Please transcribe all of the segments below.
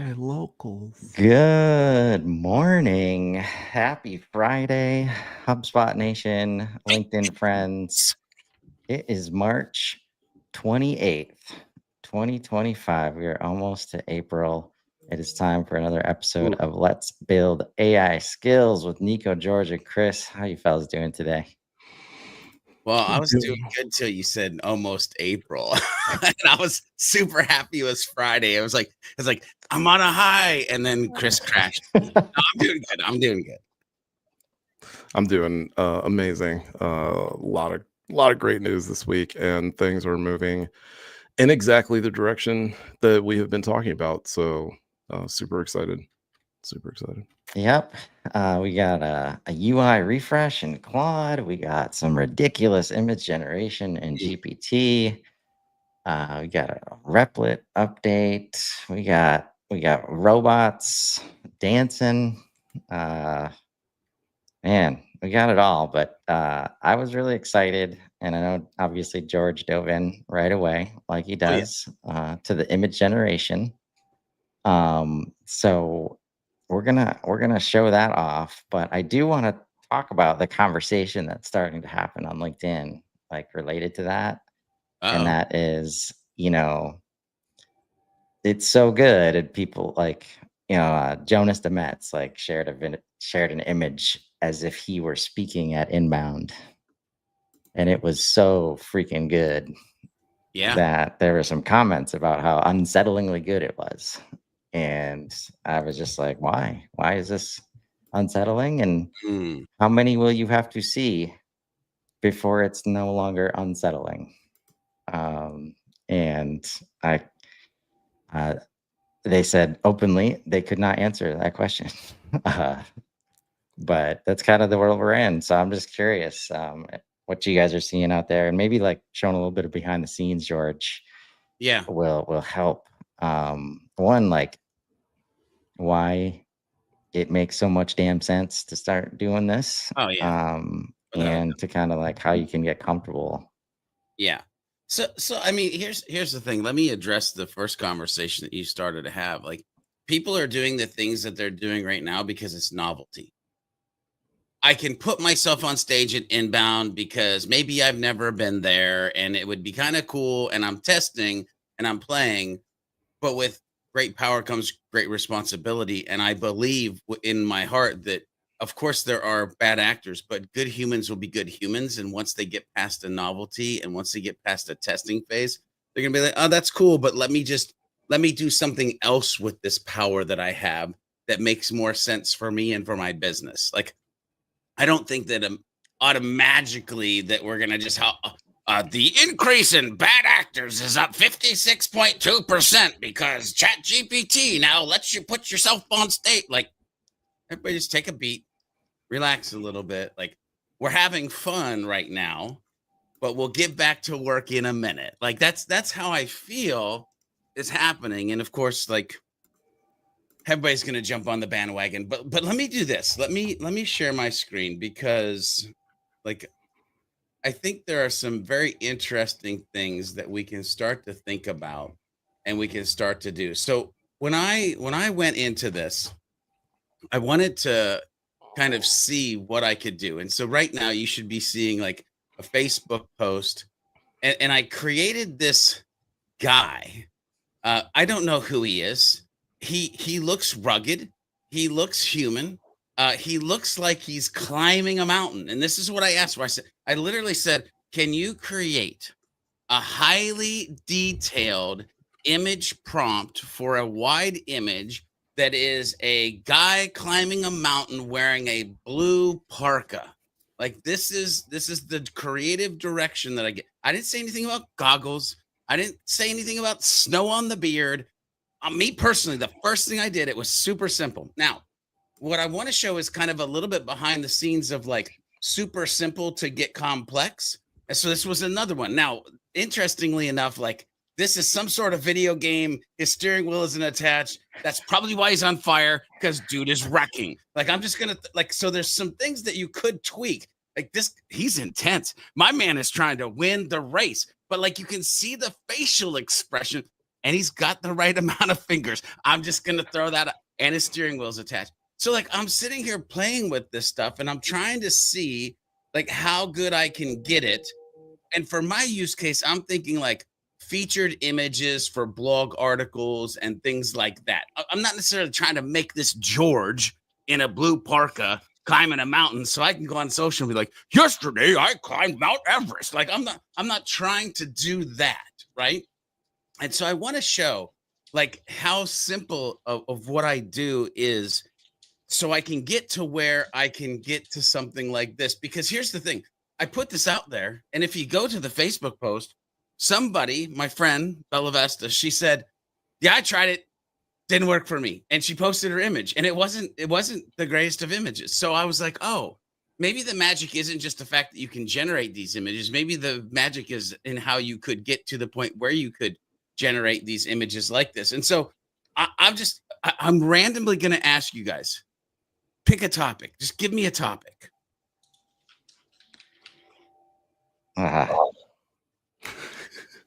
my locals. Good morning. Happy Friday, HubSpot Nation, LinkedIn friends. It is March 28th, 2025. We are almost to April. It is time for another episode of Let's Build AI Skills with Nico, George, and Chris. How you fellas doing today? Well, I was doing good till you said almost April. And I was super happy it was Friday. I was like, I'm on a high. And then Chris crashed. No, I'm doing good. I'm doing good. I'm doing amazing. A lot of great news this week, and things are moving in exactly the direction that we have been talking about. So super excited. Super excited. Yep. We got a UI refresh in Claude. We got some ridiculous image generation in GPT. We got a Replit update. We got robots dancing. Man, we got it all. But I was really excited, and I know obviously George dove in right away, like he does, to the image generation. So we're gonna show that off, but I do want to talk about the conversation that's starting to happen on LinkedIn, like related to that. And that is, it's so good. And people like, Jonas Demetz like shared an image as if he were speaking at Inbound, and it was so freaking good. Yeah. That there were some comments about how unsettlingly good it was. And I was just like, why? Why is this unsettling? And how many will you have to see before it's no longer unsettling? And they said openly they could not answer that question. But that's kind of the world we're in. So I'm just curious what you guys are seeing out there, and maybe like showing a little bit of behind the scenes, George. Yeah. Will help. One, like why it makes so much damn sense to start doing this. Oh, yeah. And to kind of like how you can get comfortable. Yeah. So I mean, here's the thing. Let me address the first conversation that you started to have. Like, people are doing the things that they're doing right now because it's novelty. I can put myself on stage at Inbound because maybe I've never been there and it would be kind of cool, and I'm testing and I'm playing, but with great power comes great responsibility. And I believe in my heart that, of course, there are bad actors, but good humans will be good humans. And once they get past a novelty and once they get past a testing phase, they're going to be like, oh, that's cool, but let me do something else with this power that I have that makes more sense for me and for my business. Like, I don't think that automatically that we're going to just the increase in bad actors is up 56.2% because ChatGPT now lets you put yourself on stage. Like, everybody just take a beat, relax a little bit. Like, we're having fun right now, but we'll get back to work in a minute. Like, that's how I feel is happening. And of course, like, everybody's going to jump on the bandwagon, but let me do this. Let me share my screen, because like, I think there are some very interesting things that we can start to think about and we can start to do. So when I went into this, I wanted to kind of see what I could do. And so right now you should be seeing like a Facebook post, and I created this guy. I don't know who he is. He looks rugged. He looks human. He looks like he's climbing a mountain. And this is what I asked for. I literally said, can you create a highly detailed image prompt for a wide image that is a guy climbing a mountain wearing a blue parka? Like, this is the creative direction that I get. I didn't say anything about goggles. I didn't say anything about snow on the beard. Me personally, the first thing I did, it was super simple. Now, what I want to show is kind of a little bit behind the scenes of like super simple to get complex. And so this was another one. Now, interestingly enough, like, this is some sort of video game. His steering wheel isn't attached. That's probably why he's on fire, because dude is wrecking. Like, I'm just going to like, so there's some things that you could tweak. Like this, he's intense. My man is trying to win the race, but like, you can see the facial expression. and he's got the right amount of fingers. I'm just going to throw that up, and his steering wheel's attached. So like I'm sitting here playing with this stuff and I'm trying to see like how good I can get it. And for my use case, I'm thinking like featured images for blog articles and things like that. I'm not necessarily trying to make this George in a blue parka climbing a mountain so I can go on social and be like, yesterday I climbed Mount Everest. Like I'm not trying to do that, right? And so I want to show like how simple of what I do is so I can get to where I can get to something like this. Because here's the thing, I put this out there, and if you go to the Facebook post, somebody, my friend Bella Vesta, she said, yeah, I tried it, didn't work for me. And she posted her image, and it wasn't the greatest of images. So I was like, oh, maybe the magic isn't just the fact that you can generate these images. Maybe the magic is in how you could get to the point where you could generate these images like this. And so I'm randomly going to ask you guys, pick a topic. Just give me a topic.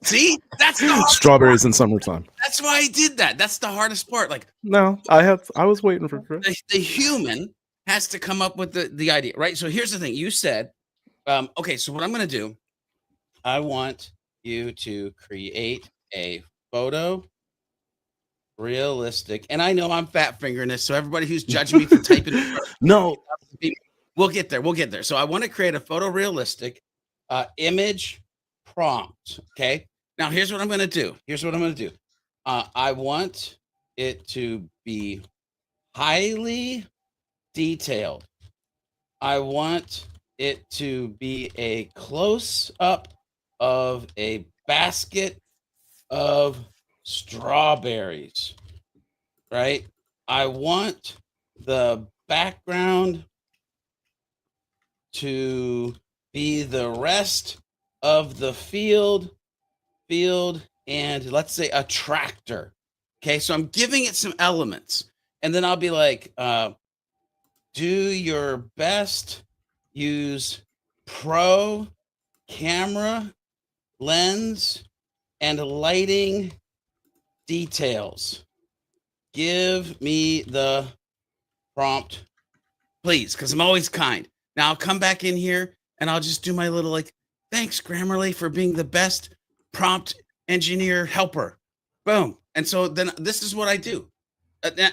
See, that's the strawberries in summertime. That's why I did that. That's the hardest part. Like, no, I was waiting for Chris. The human has to come up with the idea, right? So here's the thing. You said, okay, so what I'm going to do, I want you to create a photo realistic, and I know I'm fat fingering this, so everybody who's judging me for typing no, we'll get there. So I want to create a photorealistic image prompt. Okay, now here's what I'm going to do. I want it to be highly detailed. I want it to be a close-up of a basket of strawberries, right? I want the background to be the rest of the field, and let's say a tractor. Okay, so I'm giving it some elements, and then I'll be like, do your best, use pro camera, lens, and lighting details. Give me the prompt, please, because I'm always kind. Now I'll come back in here and I'll just do my little like, thanks, Grammarly, for being the best prompt engineer helper. Boom. And so then this is what I do.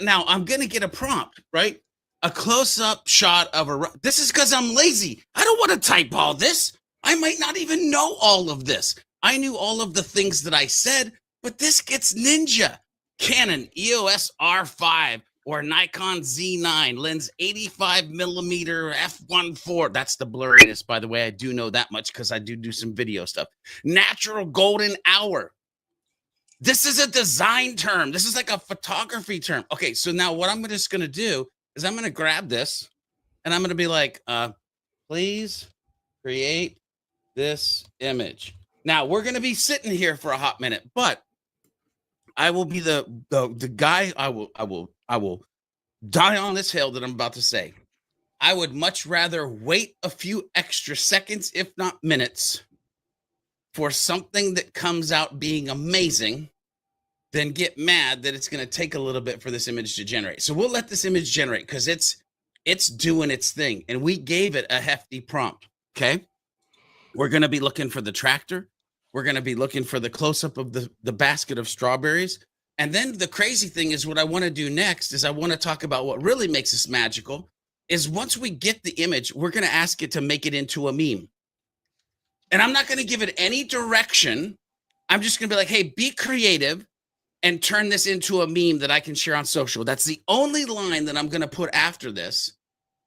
Now I'm going to get a prompt, right? A close-up shot of this is because I'm lazy. I don't want to type all this. I might not even know all of this. I knew all of the things that I said, but this gets ninja. Canon EOS R5 or Nikon Z9, lens 85 millimeter f1.4. That's the blurriness, by the way. I do know that much because I do some video stuff. Natural golden hour. This is a design term. This is like a photography term. Okay, so now what I'm just going to do is I'm going to grab this and I'm going to be like, please create this image. Now we're going to be sitting here for a hot minute, but I will be the guy. I will die on this hill that I'm about to say. I would much rather wait a few extra seconds, if not minutes, for something that comes out being amazing than get mad that it's going to take a little bit for this image to generate. So we'll let this image generate because it's doing its thing. And we gave it a hefty prompt. Okay. We're going to be looking for the tractor. We're going to be looking for the close-up of the basket of strawberries. And then the crazy thing is what I want to do next is I want to talk about what really makes this magical is once we get the image, we're going to ask it to make it into a meme. And I'm not going to give it any direction. I'm just going to be like, hey, be creative and turn this into a meme that I can share on social. That's the only line that I'm going to put after this.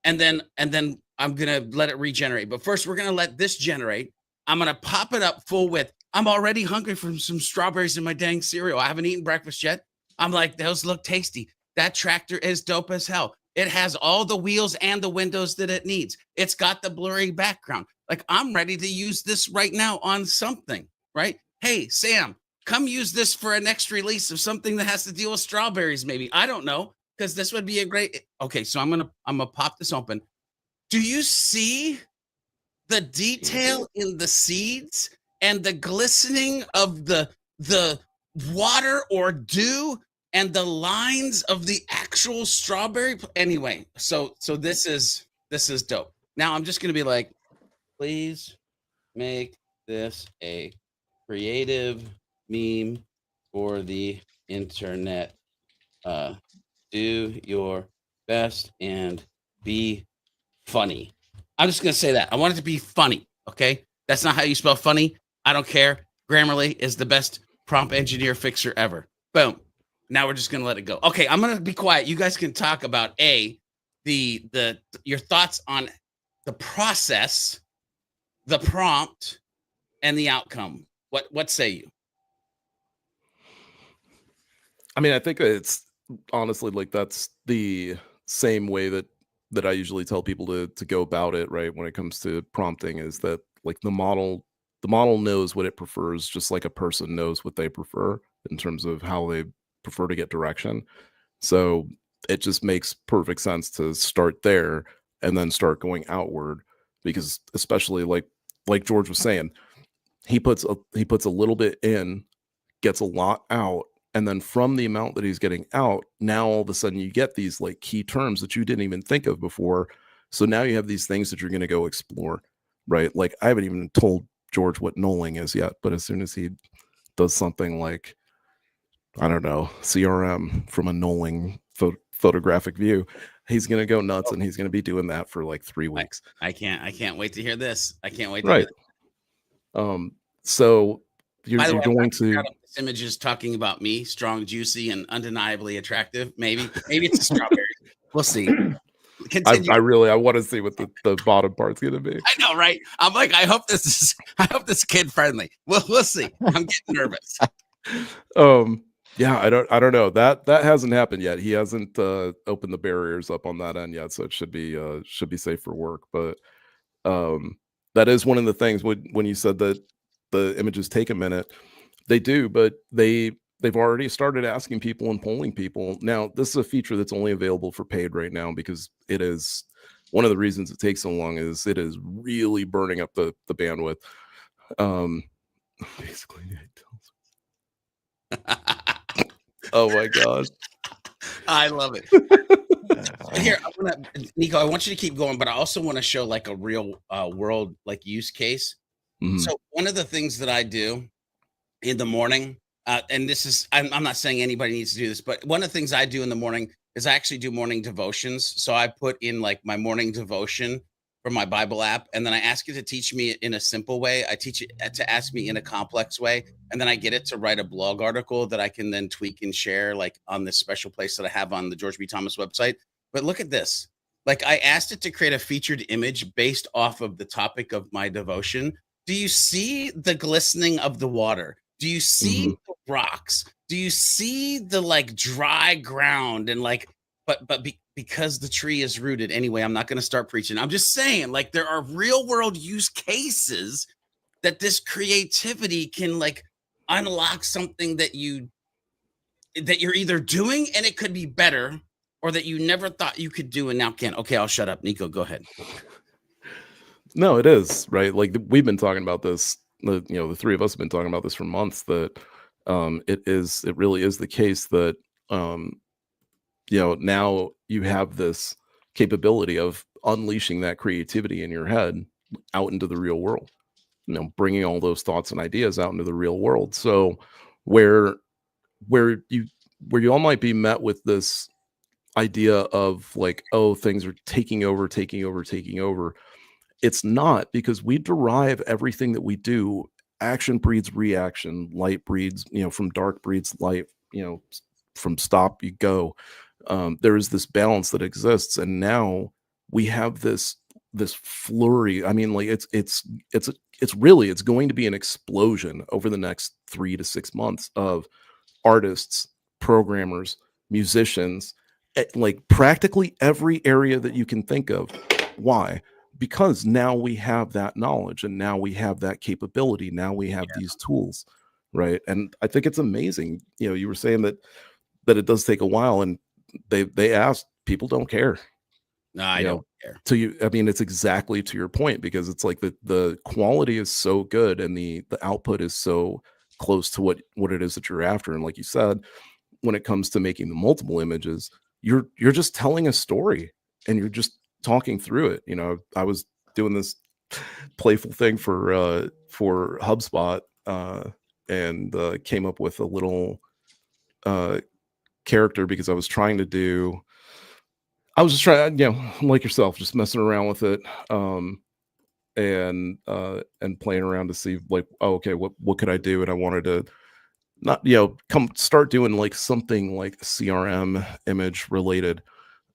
And then I'm going to let it regenerate. But first, we're going to let this generate. I'm going to pop it up full width. I'm already hungry for some strawberries in my dang cereal. I haven't eaten breakfast yet. I'm like, those look tasty. That tractor is dope as hell. It has all the wheels and the windows that it needs. It's got the blurry background. Like, I'm ready to use this right now on something, right? Hey, Sam, come use this for a next release of something that has to deal with strawberries, maybe. I don't know, because this would be a great... Okay, so I'm gonna pop this open. Do you see the detail in the seeds and the glistening of the water or dew and the lines of the actual strawberry. Anyway, so this is dope. Now I'm just gonna be like, please make this a creative meme for the internet. Do your best and be funny. I'm just gonna say that. I want it to be funny. Okay, that's not how you spell funny. I don't care. Grammarly is the best prompt engineer fixer ever. Boom. Now we're just gonna let it go. Okay, I'm gonna be quiet. You guys can talk about your thoughts on the process, the prompt, and the outcome. What say you? I mean, I think it's honestly like that's the same way that I usually tell people to go about it, right? When it comes to prompting, is that like the model knows what it prefers, just like a person knows what they prefer in terms of how they prefer to get direction. So it just makes perfect sense to start there and then start going outward, because especially like George was saying, he puts a little bit in, gets a lot out, and then from the amount that he's getting out, now all of a sudden you get these like key terms that you didn't even think of before. So now you have these things that you're going to go explore, right? Like I haven't even told George what knolling is yet, but as soon as he does something like, I don't know, CRM from a knolling photographic view, he's going to go nuts, and he's going to be doing that for like 3 weeks. I can't wait to hear this. I can't wait to Right. hear this. So By the you're way, going I'm to proud of this image is talking about me, strong, juicy, and undeniably attractive. Maybe it's a strawberry. We'll see. Continue. I want to see what the bottom part's going to be. I know, right? I'm like, I hope this kid friendly. We'll see. I'm getting nervous. Yeah, I don't know. That hasn't happened yet. He hasn't opened the barriers up on that end yet, so it should be safe for work. But that is one of the things when you said that the images take a minute. They do, but they've already started asking people and polling people. Now, this is a feature that's only available for paid right now, because it is one of the reasons it takes so long is it is really burning up the bandwidth. Basically, oh my god, I love it. Here, Nico, I want you to keep going, but I also want to show like a real world like use case. Mhm. So one of the things that I do in the morning, and this is, I'm not saying anybody needs to do this, but one of the things I do in the morning is I actually do morning devotions. So I put in like my morning devotion from my Bible app, and then I ask it to teach me in a simple way. I teach it to ask me in a complex way, and then I get it to write a blog article that I can then tweak and share like on this special place that I have on the George B. Thomas website. But look at this. Like I asked it to create a featured image based off of the topic of my devotion. Do you see the glistening of the water? Do you see the rocks? Do you see the like dry ground and like, because the tree is rooted anyway, I'm not going to start preaching. I'm just saying, like, there are real world use cases that this creativity can like unlock something that you're either doing and it could be better, or that you never thought you could do and now can. Okay, I'll shut up. Nico, go ahead. No, it is right. Like we've been talking about this. The three of us have been talking about this for months. That it really is the case that now you have this capability of unleashing that creativity in your head out into the real world. Bringing all those thoughts and ideas out into the real world. So where you all might be met with this idea of like, oh, things are taking over. It's not, because we derive everything that we do. Action breeds reaction, light breeds, from dark breeds light, from stop you go. There is this balance that exists, and now we have this flurry. I mean, like it's going to be an explosion over the next 3 to 6 months of artists, programmers, musicians, like practically every area that you can think of. Why? Because now we have that knowledge, and now we have that capability. Now we have these tools, right? And I think it's amazing. You were saying that it does take a while, and they asked, people don't care. No, I don't care. To you, I mean, it's exactly to your point, because it's like the quality is so good and the output is so close to what it is that you're after. And like you said, when it comes to making the multiple images, you're just telling a story and you're just talking through it. You know, I was doing this playful thing for HubSpot, and came up with a little character because I was just trying, like yourself, just messing around with it, and playing around to see like, oh, okay, what could I do? And I wanted to not, come start doing like something like CRM image related.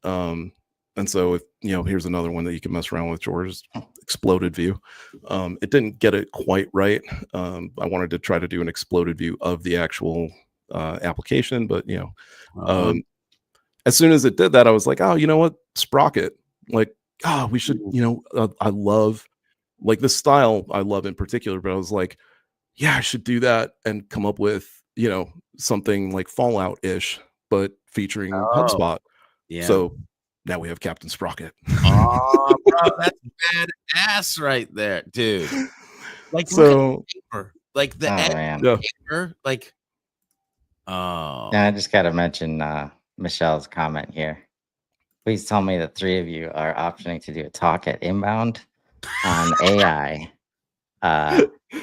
And so if, here's another one that you can mess around with, George, exploded view. It didn't get it quite right. I wanted to try to do an exploded view of the actual application, but as soon as it did that, I was like, oh, you know what? Sprocket. Like, we should, I love like this style I love in particular, but I was like, yeah, I should do that and come up with, something like Fallout-ish, but featuring HubSpot. Yeah. So now we have Captain Sprocket. Oh, bro, that's badass right there, dude. Like, so look at the paper. Like the man. paper, like, And I just got to mention Michelle's comment here. Please tell me the three of you are optioning to do a talk at Inbound on AI,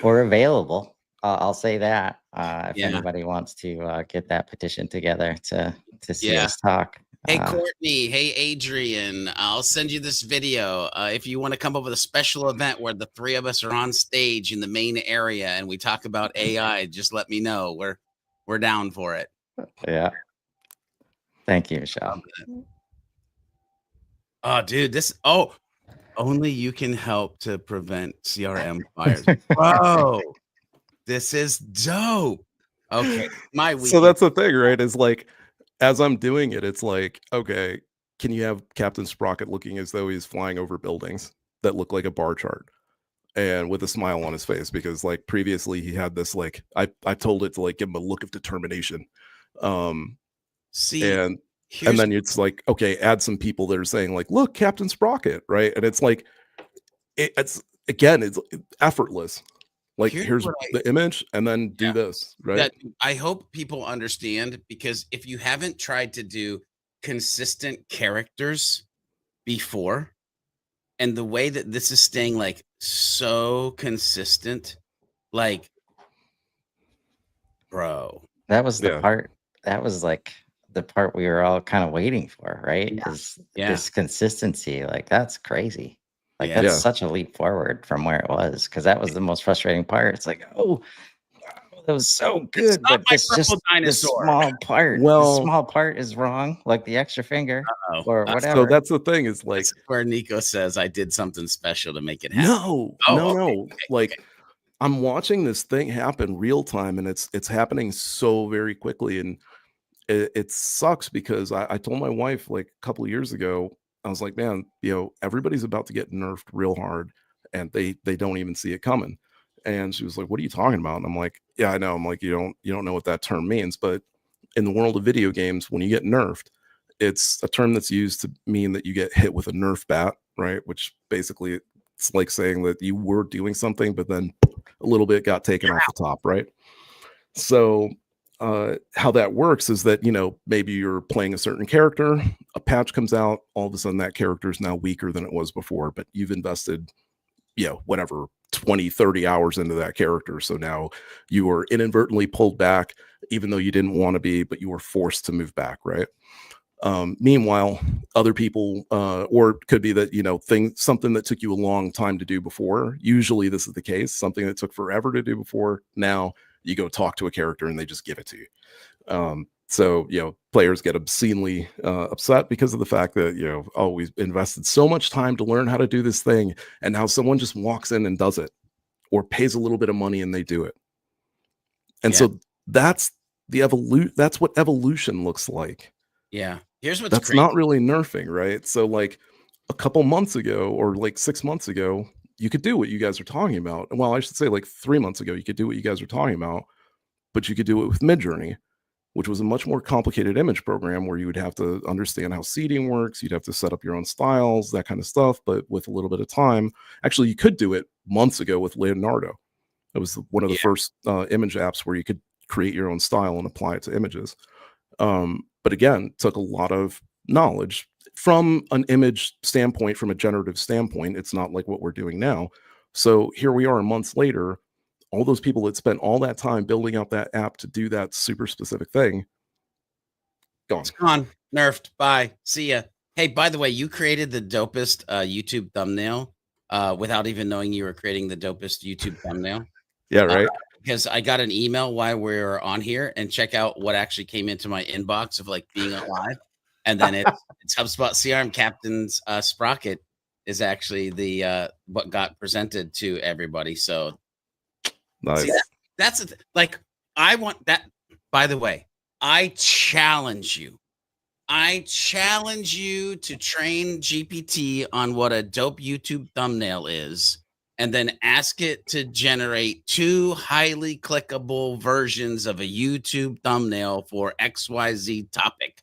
or available. I'll say that if anybody wants to get that petition together to see us talk. Hey, Courtney. Hey, Adrian. I'll send you this video. If you want to come up with a special event where the three of us are on stage in the main area and we talk about AI, just let me know. We're down for it. Yeah. Thank you, Michelle. Oh, dude, only you can help to prevent CRM fires. Bro, this is dope. Okay. So that's the thing, right? Is like, as I'm doing it, it's like, okay, can you have Captain Sprocket looking as though he's flying over buildings that look like a bar chart and with a smile on his face? Because like previously he had this, like, I told it to like give him a look of determination. And then it's like, okay, add some people that are saying like, look, Captain Sprocket, right? And it's like, it's effortless. Like, here's the image and then do this, right? I hope people understand, because if you haven't tried to do consistent characters before, and the way that this is staying like so consistent, like, bro, that was the part. That was like the part we were all kind of waiting for, right? Is this consistency. Like, that's crazy. Like, that's such a leap forward from where it was, because that was the most frustrating part. It's like, oh, wow, that was so good, but this small part. Well, the small part is wrong, like the extra finger or whatever. So that's the thing, is like, that's where Nico says I did something special to make it happen. No. Like, I'm watching this thing happen real time, and it's happening so very quickly, and it sucks because I told my wife like a couple of years ago, I was like, man, everybody's about to get nerfed real hard, and they don't even see it coming. And she was like, what are you talking about? And I'm like, yeah, I know. I'm like, you don't know what that term means, but in the world of video games, when you get nerfed, it's a term that's used to mean that you get hit with a Nerf bat, right? Which basically it's like saying that you were doing something, but then a little bit got taken off the top, right? So how that works is that, maybe you're playing a certain character, a patch comes out, all of a sudden that character is now weaker than it was before, but you've invested, whatever, 20, 30 hours into that character. So now you were inadvertently pulled back, even though you didn't want to be, but you were forced to move back, right? Meanwhile, other people, or it could be that, something that took you a long time to do before, usually this is the case, something that took forever to do before, now you go talk to a character and they just give it to you. So, players get obscenely upset because of the fact that, we've invested so much time to learn how to do this thing, and now someone just walks in and does it, or pays a little bit of money and they do it. And so that's that's what evolution looks like. Yeah. Here's what's that's crazy. Not really nerfing, right? So like a couple months ago, or like 6 months ago, you could do what you guys are talking about. Well, I should say like 3 months ago, you could do what you guys are talking about, but you could do it with Midjourney, which was a much more complicated image program where you would have to understand how seeding works. You'd have to set up your own styles, that kind of stuff. But with a little bit of time, actually, you could do it months ago with Leonardo. It was one of the first image apps where you could create your own style and apply it to images. But again, took a lot of knowledge from an image standpoint, from a generative standpoint. It's not like what we're doing now. So here we are months later, all those people that spent all that time building out that app to do that super specific thing, gone. It's gone, nerfed, bye, see ya. Hey, by the way, you created the dopest YouTube thumbnail without even knowing you were creating the dopest YouTube thumbnail. Yeah, right. Because I got an email while we were on here, and check out what actually came into my inbox of like being alive. And then it's HubSpot CRM Captain's Sprocket is actually the what got presented to everybody. So nice. See, that's like, I want that. By the way, I challenge you to train GPT on what a dope YouTube thumbnail is, and then ask it to generate 2 highly clickable versions of a YouTube thumbnail for XYZ topic,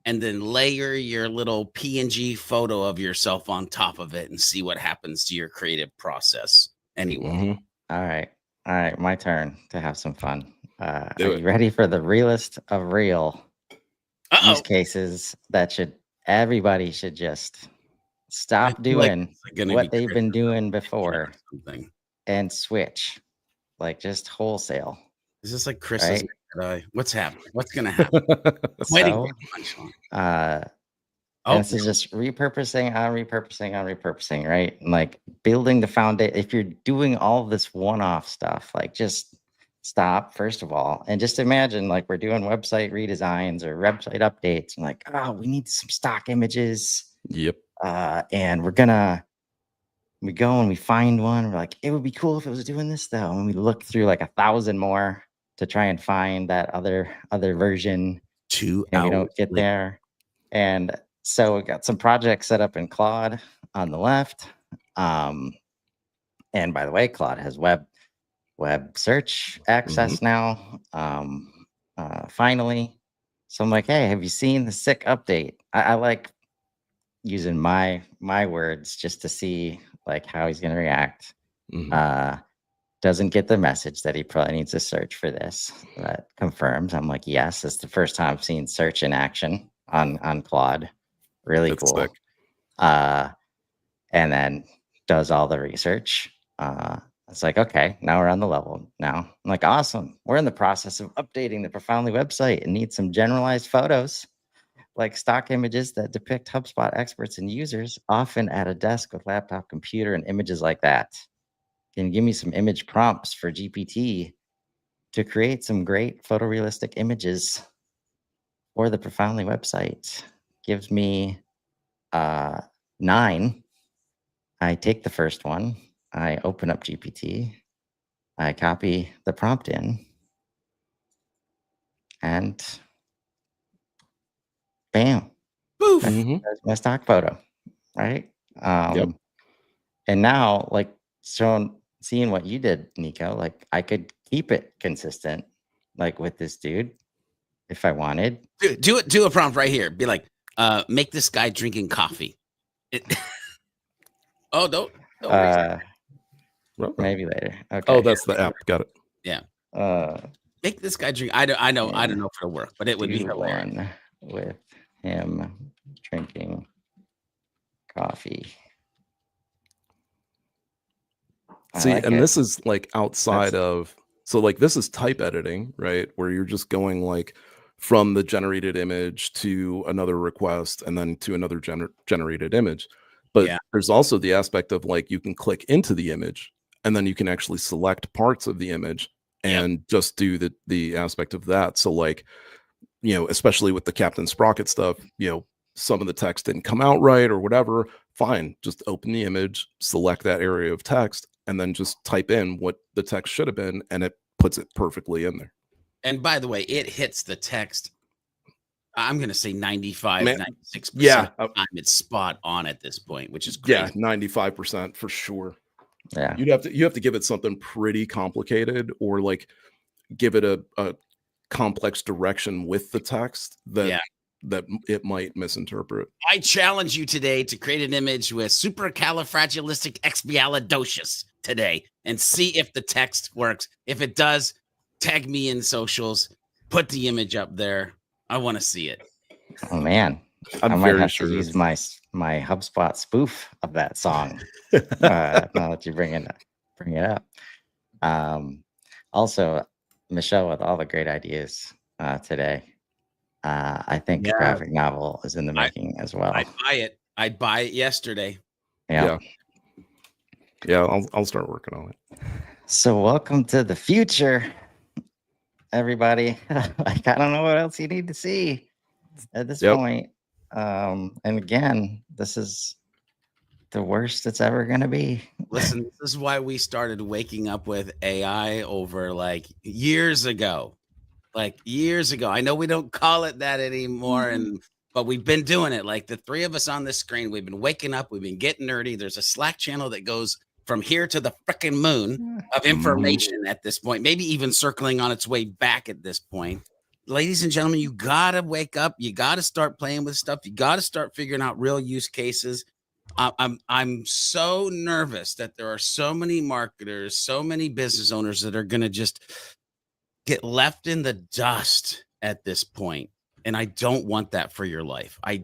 and then layer your little PNG photo of yourself on top of it and see what happens to your creative process. Anyway. All right, my turn to have some fun. Are Do you ready for the realest of real use Uh-oh. cases that everybody should just stop doing what they've been doing before and switch, like just wholesale? Is this like Chris's what's happening? What's gonna happen? And this is just repurposing on repurposing, right? And like building the foundation. If you're doing all this one-off stuff, like just stop first of all, and just imagine like we're doing website redesigns or website updates, and like, oh, we need some stock images. Yep. And we go and we find one. We're like, it would be cool if it was doing this though. And we look through like 1,000 more to try and find that other version. 2 and hours we don't get there. And so we got some projects set up in Claude on the left. And by the way, Claude has web search access now. Finally. So I'm like, hey, have you seen the sick update? I like using my words just to see like how he's going to react. Doesn't get the message that he probably needs to search for this. That confirms. I'm like, yes, it's the first time I've seen search in action on Claude. Really That's cool. sick. And then does all the research. It's like, okay, now we're on the level now. I'm like, awesome. We're in the process of updating the Profoundly website and need some generalized photos, like stock images that depict HubSpot experts and users, often at a desk with laptop, computer, and images like that. Can you give me some image prompts for GPT to create some great photorealistic images for the Profoundly website? Gives me 9. I take the first one. I open up GPT. I copy the prompt in. And bam. Poof. That's my stock photo, right? Yep. And now, like, seeing what you did, Nico, like I could keep it consistent, like with this dude, if I wanted. Do a prompt right here. Be like, make this guy drinking coffee. Don't maybe later. Okay. Oh, that's the app. Got it. Yeah. Make this guy drink. I don't know if it'll work, but it would be hilarious. With him drinking coffee. See, and this is like outside of, so like this is type editing, right? Where you're just going like from the generated image to another request and then to another generated image. But there's also the aspect of like you can click into the image and then you can actually select parts of the image and just do the aspect of that. So like, you know, especially with the Captain Sprocket stuff, you know, some of the text didn't come out right or whatever. Fine, just open the image, select that area of text, and then just type in what the text should have been, and it puts it perfectly in there. And by the way, it hits the text. I'm going to say 95, 96% of the time it's spot on at this point, which is crazy. Yeah, 95% for sure. Yeah. You have to give it something pretty complicated or like give it a complex direction with the text that it might misinterpret. I challenge you today to create an image with supercalifragilisticexpialidocious today and see if the text works. If it does, tag me in socials, put the image up there. I want to see it. Oh man, I'm I might very have sure to use it's- my HubSpot spoof of that song. Now that you bring it up. Also, Michelle, with all the great ideas today, I think Yeah. graphic novel is in the making as well. I'd buy it. I'd buy it yesterday. Yeah. I'll start working on it. So welcome to the future, everybody. Like, I don't know what else you need to see at this point. And again, this is the worst it's ever going to be. Listen, this is why we started waking up with AI over like years ago. I know we don't call it that anymore, but we've been doing it. Like the three of us on this screen, we've been waking up, we've been getting nerdy. There's a Slack channel that goes from here to the freaking moon of information at this point, maybe even circling on its way back at this point. Ladies and gentlemen, you gotta wake up. You gotta start playing with stuff. You gotta start figuring out real use cases. I'm so nervous that there are so many marketers, so many business owners that are gonna just get left in the dust at this point. And I don't want that for your life. I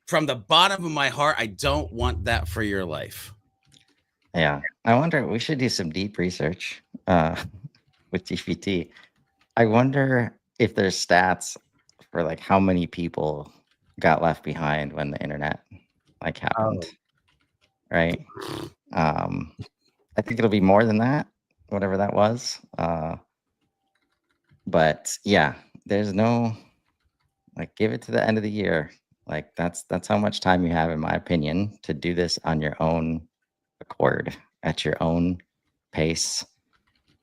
from the bottom of my heart, I don't want that for your life. Yeah. I wonder, we should do some deep research with GPT. I wonder if there's stats for like how many people got left behind when the internet like happened. Right. I think it'll be more than that, whatever that was. But yeah, there's no, like, give it to the end of the year. Like that's how much time you have, in my opinion, to do this on your own accord at your own pace.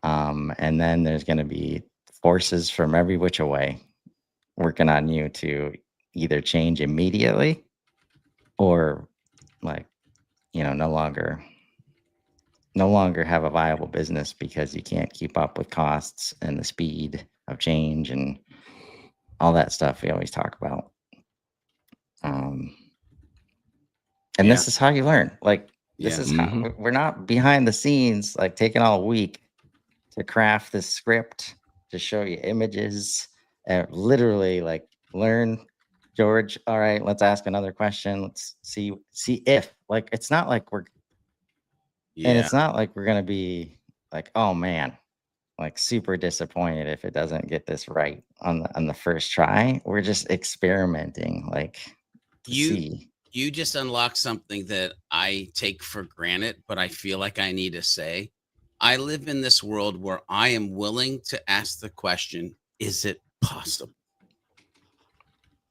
And then there's going to be forces from every which way working on you to either change immediately or like, no longer have a viable business because you can't keep up with costs and the speed of change and all that stuff we always talk about. And this is how you learn. Like, this is how we're not behind the scenes, like taking all week to craft this script to show you images and literally like learn. George, all right, let's ask another question. Let's see if, like, it's not like we're and it's not like we're gonna be like, oh man, like super disappointed if it doesn't get this right on the first try. We're just experimenting, like, you just unlocked something that I take for granted, but I feel like I need to say. I live in this world where I am willing to ask the question, is it possible?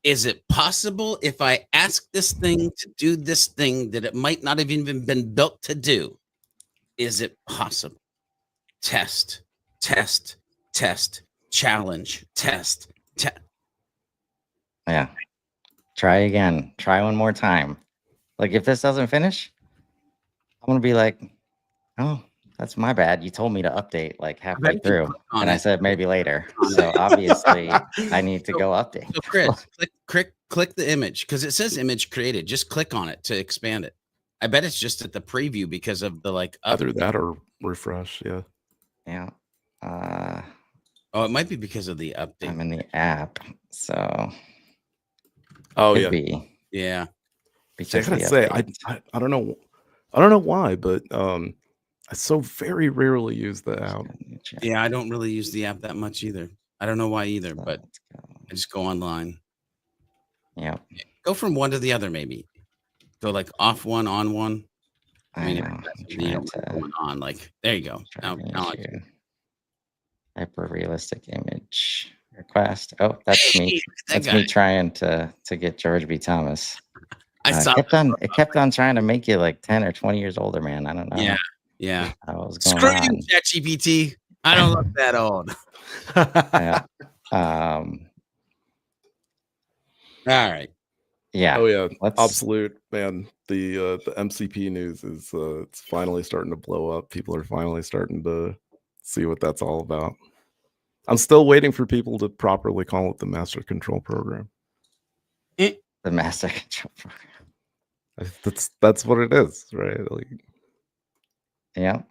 Is it possible if I ask this thing to do this thing that it might not have even been built to do? Is it possible? Test, challenge, test. Yeah. Try again. Try one more time. Like, if this doesn't finish, I'm going to be like, oh, that's my bad. You told me to update like halfway through. And I said maybe later. So obviously I need to go update. So Chris, click the image because it says image created. Just click on it to expand it. I bet it's just at the preview because of the like either that or refresh. Yeah. Oh, it might be because of the update. I'm in the app, so. Oh could be. Yeah. Because I gotta say, I don't know why, but I so very rarely use the app. Yeah, I don't really use the app that much either. I don't know why either, but I just go online. Yeah. Go from one to the other, maybe. Go like off one, on one. I mean, you don't going on. Like, there you go. Now hyper realistic image request. Oh, that's me. That's me trying to get George B. Thomas. It kept on trying to make you like 10 or 20 years older, man. I don't know. Yeah. Screw you, ChatGPT. I don't look that old. Yeah. All right. Yeah. Oh yeah. Absolute, man. The MCP news is it's finally starting to blow up. People are finally starting to see what that's all about. I'm still waiting for people to properly call it the master control program. Eh. the master control program. That's what it is, right? Like, Yep.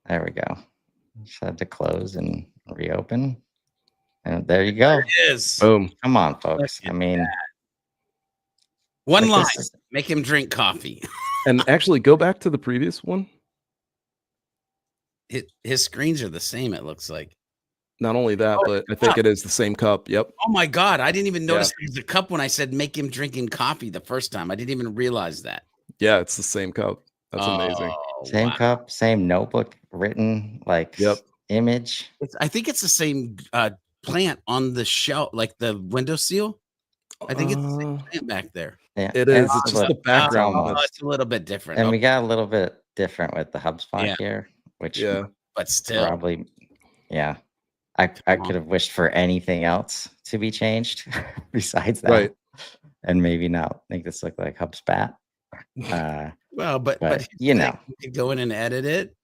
There we go. Just had to close and reopen. And there you go. It is. boom. Come on, folks. Look I at mean, One like, line. this is- Make him drink coffee. And actually, go back to the previous one. His screens are the same, it looks like. Not only that, Oh, but I think it is the same cup. Yep. Oh my God. I didn't even notice Yeah. it was a cup when I said make him drinking coffee the first time. I didn't even realize that. Yeah, it's the same cup. That's amazing. Oh, same wow. cup, same notebook, written like Yep. image. I think it's the same plant on the shelf, like the windowsill. I think it's the same plant back there. Yeah, It and is. It's just the almost- background. almost. It's a little bit different. And Okay, we got a little bit different with the HubSpot Yeah. here, which Yeah. but still. probably, yeah. I could have wished for anything else to be changed besides that. Right. And maybe not make this look like HubSpot. Well, but you know. you could go in and edit it.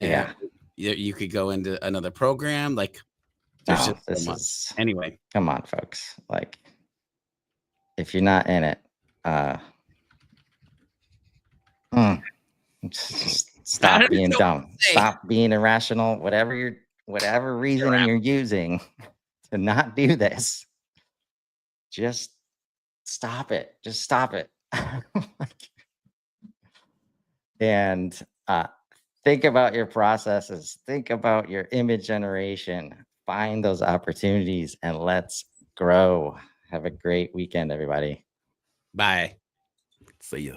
Yeah. You could go into another program. Like, there's Oh, just this so much. is, Anyway, come on, folks. Like, if you're not in it, just stop don't being know dumb. say. Stop being irrational. Whatever reasoning you're using to not do this, just stop it. Just stop it. And think about your processes. Think about your image generation. Find those opportunities and let's grow. Have a great weekend, everybody. Bye. See ya.